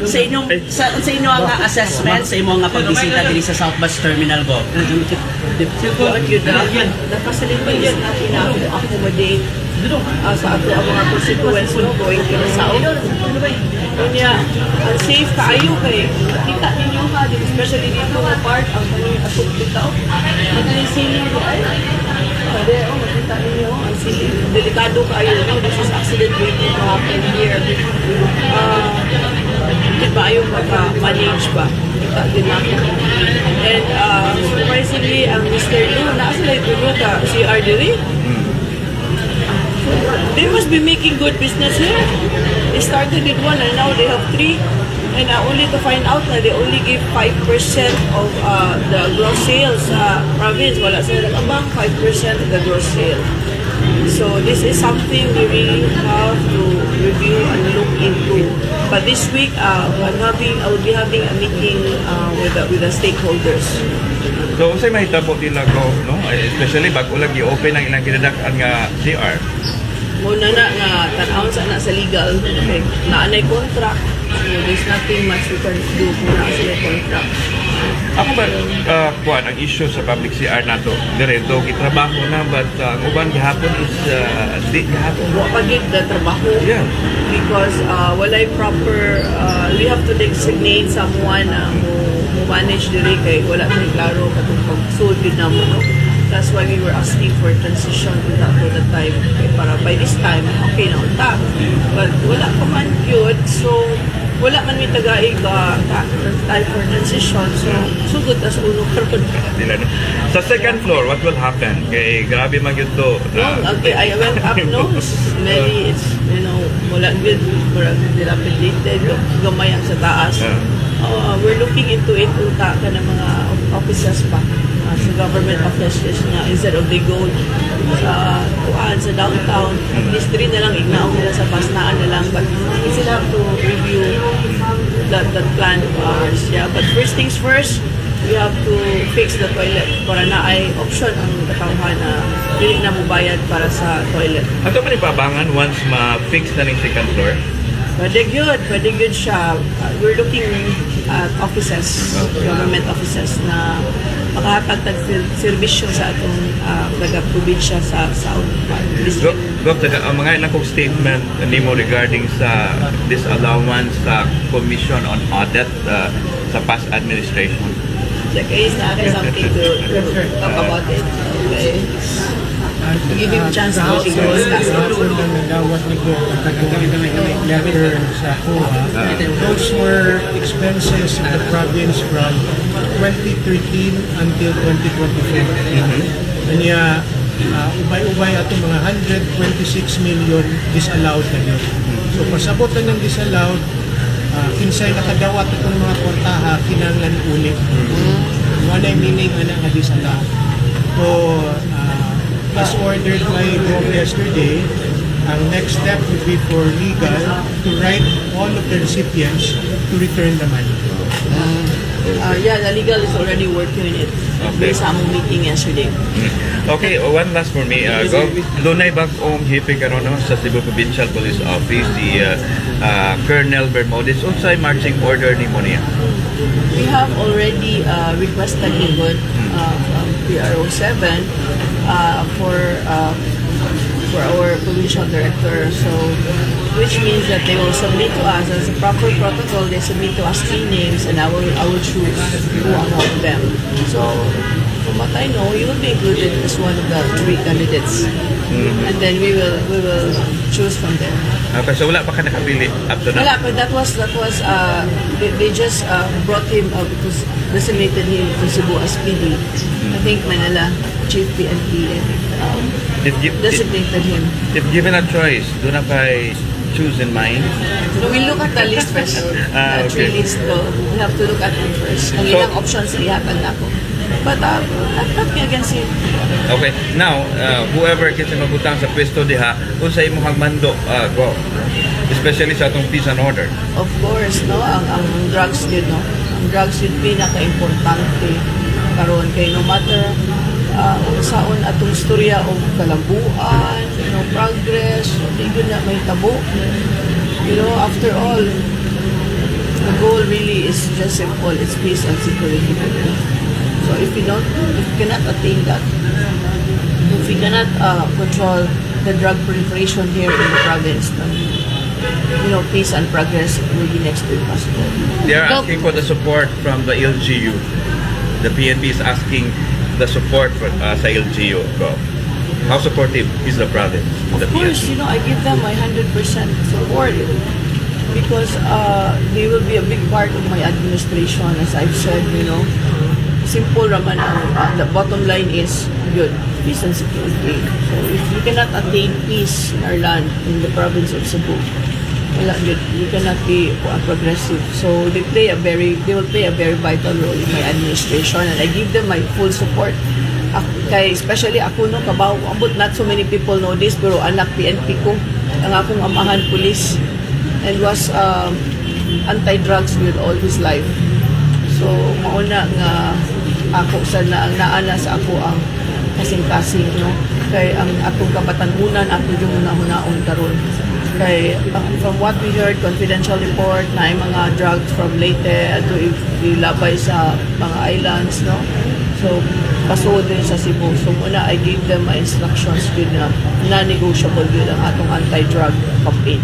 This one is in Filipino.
Sa inyong nga assessment sa imong nga pagbisita diri sa South Bus Terminal Go. Siguro yun na facilities natin na accommodate sa ato ang mga constituents no, going to the south. Kanya, safe kaayo kay makita ninyo ha, especially dito nga part ang kanyang atong bitaw. Ang kanyang siling ko ay makita ninyo ang siling. Delikado kaayo no, this is accident waiting to happen here. Hindi ba ayaw maka-manage ba? Kita din natin. And surprisingly, ang Mr. Lu, naasala ito ka, si RDW. They must be making good business here. They started with one and now they have three. And only to find out na they only give 5% of the gross sales sa province. Wala sila nag-abang 5% of the gross sale. So this is something we really have to review and look into. But this week, I will be having a meeting with the stakeholders. So, usay mahitabo nila ko, no? Especially bago lang i-open ang ilang kinadakan nga CR. Muna na nga tanawon sa legal. Okay. Naanay contract. So there's nothing much we can do kung naa sila contract. Ako ba, kuan, ang issue sa public CR nato, direto, kitrabaho na, but ang uban gihapon is, di gihapon. Wa pagid na trabaho. Yeah. Because walay proper, we have to designate someone na mo manage diri kay wala tayo klaro katong pag-sold yun na mo. No? That's why we were asking for transition to that time. Okay, para by this time, okay na unta. But wala pa man yun. So, wala man may tagaig time for transition. So, sugod as ulo karon. Sa second floor, what will happen? Kay grabe man yun to. Okay, I went up, no? It's very, it's, wala good, parang dilapidated, gamay ang sa taas. We're looking into it, uta ka ng mga offices pa. Sa government offices niya, instead of they go sa downtown, at least 3 na lang, ignaong nila sa Pasnaan na lang, but we still have to review that plan of ours. Yeah. But first things first, we have to fix the toilet para na ay option ang katawhan na hindi na mo bayad para sa toilet. Ato man ipabangan once ma-fix na ng second floor? Pwede good siya. We're looking at offices, government offices na makahatag serbisyo sa atong taga-probinsya sa South District. Ang mga ilang kong statement nimo regarding sa disallowance sa Commission on Audit sa past administration. So, is na something to talk about it. Okay. Give him a chance to discuss it. Nagawat ni ko letter sa COA. Those were expenses of the province from 2013 until 2024. Kanya ubay-ubay ato mga 126 million disallowed na yun. So pasabot na ng disallowed, kinsay nakadawat itong mga kwartaha kinanglan ulit. Wala meaning na nga disallowed. So as ordered by Gov yesterday, ang next step would be for legal to write all of the recipients to return the money. Yeah, the legal is already working on it. Okay. Sa among meeting yesterday. Okay, one last for me. Gov, dunay ba kong hipi karon no, sa Cebu Provincial Police Office, si Colonel Bermudez, unsay marching order ni mo niya? We have already requested input from PRO7 for our provincial director. So, which means that they will submit to us as a proper protocol. They submit to us 3 names, and I will choose who among them. So, from what I know, you will be included as one of the 3 candidates, and then we will choose from there. Okay, so wala pa ka nakapili up to now? Wala, but that was they just brought him because designated him to Cebu as PD. I think Manila Chief PNP designated him. If given a choice, do na kay choose in mind? So we look at the list first. Okay. 3 list ko. We have to look at them first. Ang ilang options ihatag na ako. But I'm not against him. Okay, now, whoever kasi mabutang sa pwesto diha, unsay imong hagmando, go. Especially sa atong peace and order. Of course, no, ang drugs yun, no. Ang drugs yun pinaka-importante karon kay no matter saon atong istorya o kalambuan, progress, di yun na may tabo. After all, goal really is just simple. It's peace and security. So if we cannot attain that, if we cannot control the drug proliferation here in the province, then, peace and progress will be next to impossible. They are asking for the support from the LGU. The PNP is asking the support for sa LGU. Go. How supportive is the province? Of course, I give them my 100% support because they will be a big part of my administration. As I've said, simple raman the bottom line is good, peace and security. So if we cannot attain peace in our land, in the province of Cebu, wala good, we cannot be progressive. So they will play a very vital role in my administration, and I give them my full support. Especially ako kabaw, but not so many people know this, pero anak PNP ko, ang akong amahan pulis, and was anti-drugs with all his life. So mauna nga ako sa naana sa ako ang kasing-kasing, kay ang atong kapatanunan ato yung hunaon karon. Kay from what we heard, confidential report na ay mga drugs from Leyte ato ilabay sa mga islands, so pasood din sa Cebu. So muna I gave them my instructions yun na non-negotiable yun ang atong anti-drug campaign.